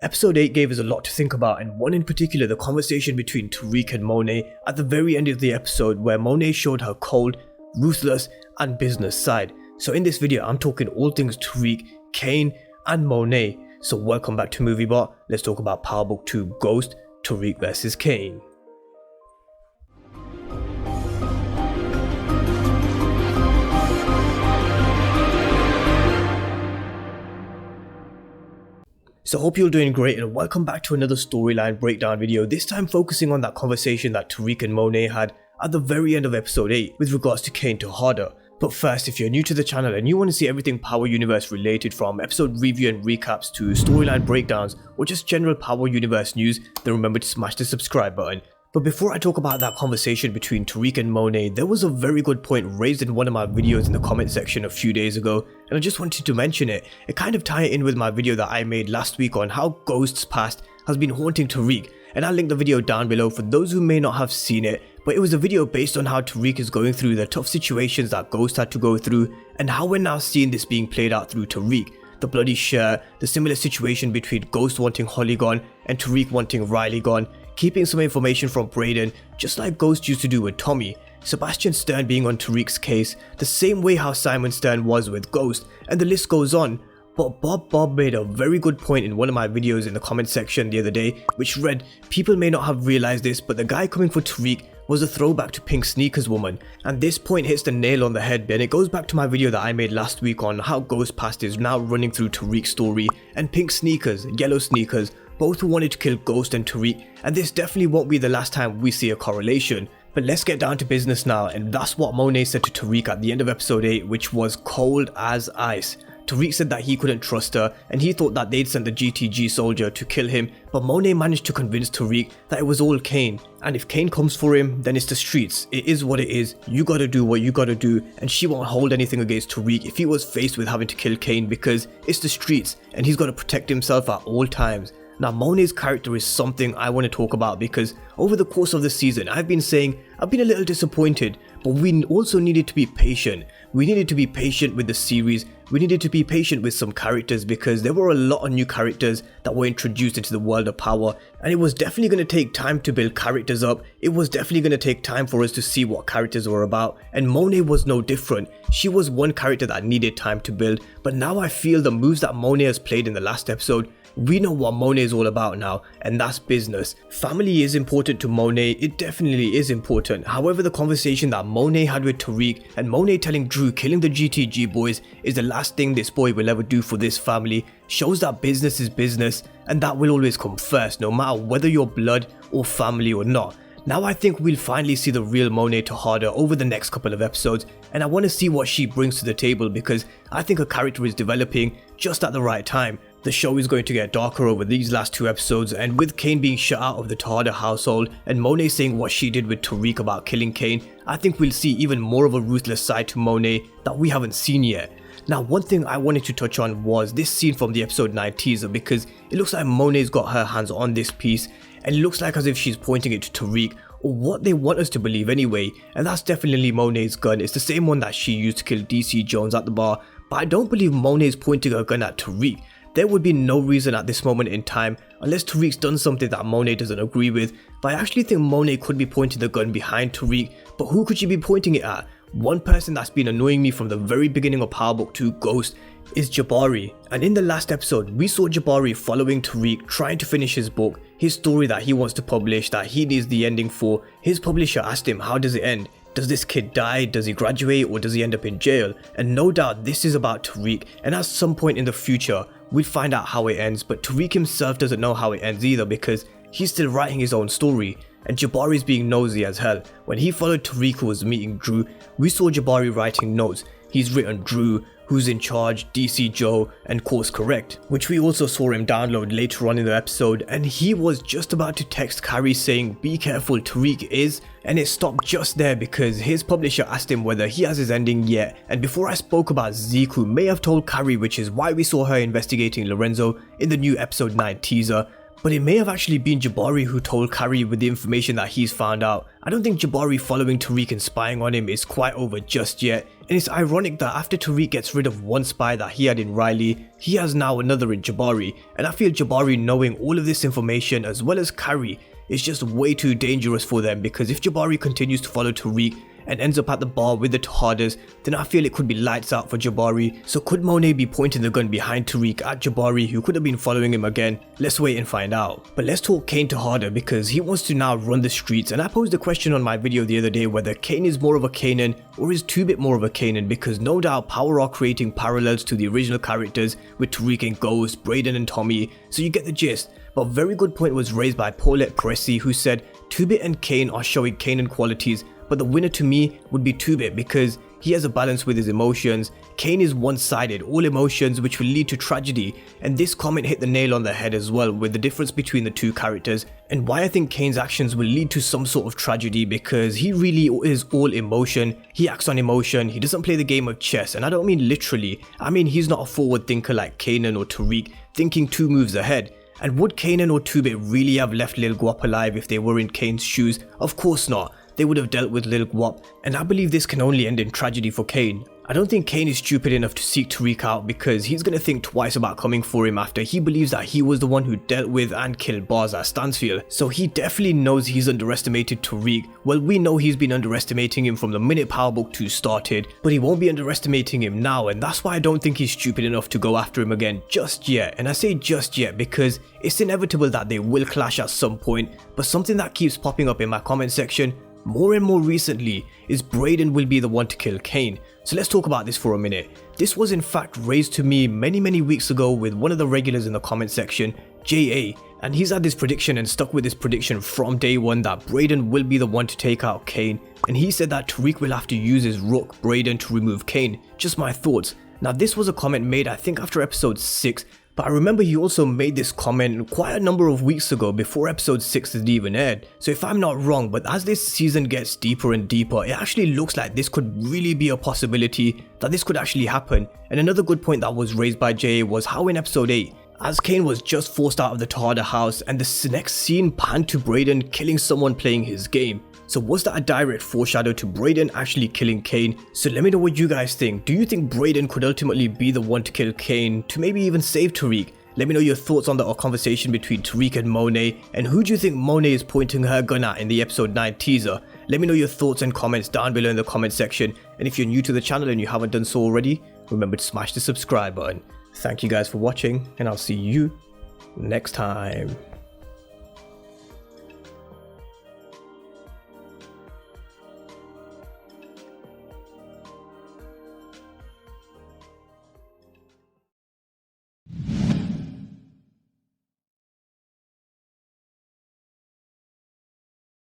Episode 8 gave us a lot to think about, and one in particular, the conversation between Tariq and Monet at the very end of the episode, where Monet showed her cold, ruthless and business side. So in this video I'm talking all things Tariq, Cane and Monet. So welcome back to MovieBot. Let's talk about Power Book 2 Ghost, Tariq vs Cane. So hope you're doing great and welcome back to another storyline breakdown video, this time focusing on that conversation that Tariq and Monet had at the very end of episode 8 with regards to Cane Tejada. But first, if you're new to the channel and you want to see everything Power Universe related, from episode review and recaps to storyline breakdowns or just general Power Universe news, then remember to smash the subscribe button. But before I talk about that conversation between Tariq and Monet, there was a very good point raised in one of my videos in the comment section a few days ago, and I just wanted to mention it. It kind of ties in with my video that I made last week on how Ghost's past has been haunting Tariq, and I'll link the video down below for those who may not have seen it. But it was a video based on how Tariq is going through the tough situations that Ghost had to go through, and how we're now seeing this being played out through Tariq. The bloody shirt, the similar situation between Ghost wanting Holly gone and Tariq wanting Riley gone, keeping some information from Brayden, just like Ghost used to do with Tommy. Sebastian Stern being on Tariq's case, the same way how Simon Stern was with Ghost, and the list goes on. But Bob made a very good point in one of my videos in the comment section the other day, which read, "People may not have realized this, but the guy coming for Tariq was a throwback to Pink Sneakers Woman." And this point hits the nail on the head, and it goes back to my video that I made last week on how Ghost past is now running through Tariq's story, and Pink Sneakers, Yellow Sneakers, both who wanted to kill Ghost and Tariq, and this definitely won't be the last time we see a correlation. But let's get down to business now, and that's what Monet said to Tariq at the end of episode 8, which was cold as ice. Tariq said that he couldn't trust her, and he thought that they'd sent the GTG soldier to kill him, but Monet managed to convince Tariq that it was all Cane, and if Cane comes for him, then it's the streets. It is what it is, you gotta do what you gotta do, and she won't hold anything against Tariq if he was faced with having to kill Cane, because it's the streets, and he's gotta protect himself at all times. Now Monet's character is something I want to talk about, because over the course of the season I've been saying I've been a little disappointed, but we also needed to be patient. We needed to be patient with the series, we needed to be patient with some characters, because there were a lot of new characters that were introduced into the world of Power, and it was definitely going to take time to build characters up. It was definitely going to take time for us to see what characters were about, and Monet was no different. She was one character that needed time to build, but now I feel the moves that Monet has played in the last episode, we know what Monet is all about now, and that's business. Family is important to Monet, it definitely is important. However, the conversation that Monet had with Tariq, and Monet telling Drew killing the GTG boys is the last thing this boy will ever do for this family, shows that business is business, and that will always come first, no matter whether you're blood or family or not. Now I think we'll finally see the real Monet Tejada over the next couple of episodes, and I want to see what she brings to the table, because I think her character is developing just at the right time. The show is going to get darker over these last 2 episodes, and with Cane being shut out of the Tejada household and Monet saying what she did with Tariq about killing Cane, I think we'll see even more of a ruthless side to Monet that we haven't seen yet. Now one thing I wanted to touch on was this scene from the episode 9 teaser, because it looks like Monet's got her hands on this piece, and it looks like as if she's pointing it to Tariq, or what they want us to believe anyway, and that's definitely Monet's gun. It's the same one that she used to kill DC Jones at the bar, but I don't believe Monet's pointing her gun at Tariq. There would be no reason at this moment in time, unless Tariq's done something that Monet doesn't agree with, but I actually think Monet could be pointing the gun behind Tariq, but who could she be pointing it at? One person that's been annoying me from the very beginning of Power Book 2 Ghost is Jabari, and in the last episode we saw Jabari following Tariq, trying to finish his book, his story that he wants to publish, that he needs the ending for. His publisher asked him, how does it end? Does this kid die? Does he graduate? Or does he end up in jail? And no doubt this is about Tariq, and at some point in the future we'll find out how it ends, but Tariq himself doesn't know how it ends either, because he's still writing his own story. And Jabari's being nosy as hell. When he followed Tariq who was meeting Drew, we saw Jabari writing notes. He's written Drew, who's in charge, DC Joe, and course correct, which we also saw him download later on in the episode, and he was just about to text Carrie saying be careful, Tariq is, and it stopped just there because his publisher asked him whether he has his ending yet. And before I spoke about Zeke, who may have told Carrie, which is why we saw her investigating Lorenzo in the new episode 9 teaser, but it may have actually been Jabari who told Carrie with the information that he's found out. I don't think Jabari following Tariq and spying on him is quite over just yet, and it's ironic that after Tariq gets rid of one spy that he had in Riley, he has now another in Jabari, and I feel Jabari knowing all of this information as well as Carrie is just way too dangerous for them, because if Jabari continues to follow Tariq and ends up at the bar with the Tejadas, then I feel it could be lights out for Jabari. So could Monet be pointing the gun behind Tariq at Jabari, who could have been following him again? Let's wait and find out. But let's talk Cane Tejada, because he wants to now run the streets, and I posed a question on my video the other day whether Cane is more of a Kanan or is 2-Bit more of a Kanan, because no doubt Power are creating parallels to the original characters with Tariq and Ghost, Brayden and Tommy, so you get the gist. But a very good point was raised by Paulette Pressy, who said 2-Bit and Cane are showing Kanan qualities, but the winner to me would be 2-Bit because he has a balance with his emotions. Cane is one-sided, all emotions, which will lead to tragedy, and this comment hit the nail on the head as well with the difference between the two characters and why I think Cane's actions will lead to some sort of tragedy, because he really is all emotion, he acts on emotion, he doesn't play the game of chess, and I don't mean literally, I mean he's not a forward thinker like Kanan or Tariq, thinking 2 moves ahead. And would Kanan or 2-Bit really have left Lil Guap alive if they were in Kane's shoes? Of course not. They would have dealt with Lil Guap, and I believe this can only end in tragedy for Cane. I don't think Cane is stupid enough to seek Tariq out, because he's gonna think twice about coming for him after he believes that he was the one who dealt with and killed Bars at Stansfield. So he definitely knows he's underestimated Tariq. Well, we know he's been underestimating him from the minute Power Book 2 started, but he won't be underestimating him now, and that's why I don't think he's stupid enough to go after him again just yet. And I say just yet because it's inevitable that they will clash at some point, but something that keeps popping up in my comment section more and more recently is Brayden will be the one to kill Cane. So let's talk about this for a minute. This was in fact raised to me many weeks ago with one of the regulars in the comment section, JA, and he's had this prediction and stuck with this prediction from day one that Brayden will be the one to take out Cane, and he said that Tariq will have to use his rook Brayden to remove Cane. Just my thoughts. Now this was a comment made I think after episode 6, but I remember he also made this comment quite a number of weeks ago before episode 6 had even aired. So if I'm not wrong, but as this season gets deeper and deeper, it actually looks like this could really be a possibility that this could actually happen. And another good point that was raised by JA was how in episode 8, as Cane was just forced out of the Tejada house and the next scene panned to Brayden killing someone playing his game. So was that a direct foreshadow to Brayden actually killing Cane? So let me know what you guys think. Do you think Brayden could ultimately be the one to kill Cane to maybe even save Tariq? Let me know your thoughts on the conversation between Tariq and Monet, and who do you think Monet is pointing her gun at in the episode 9 teaser? Let me know your thoughts and comments down below in the comment section, and if you're new to the channel and you haven't done so already, remember to smash the subscribe button. Thank you guys for watching, and I'll see you next time.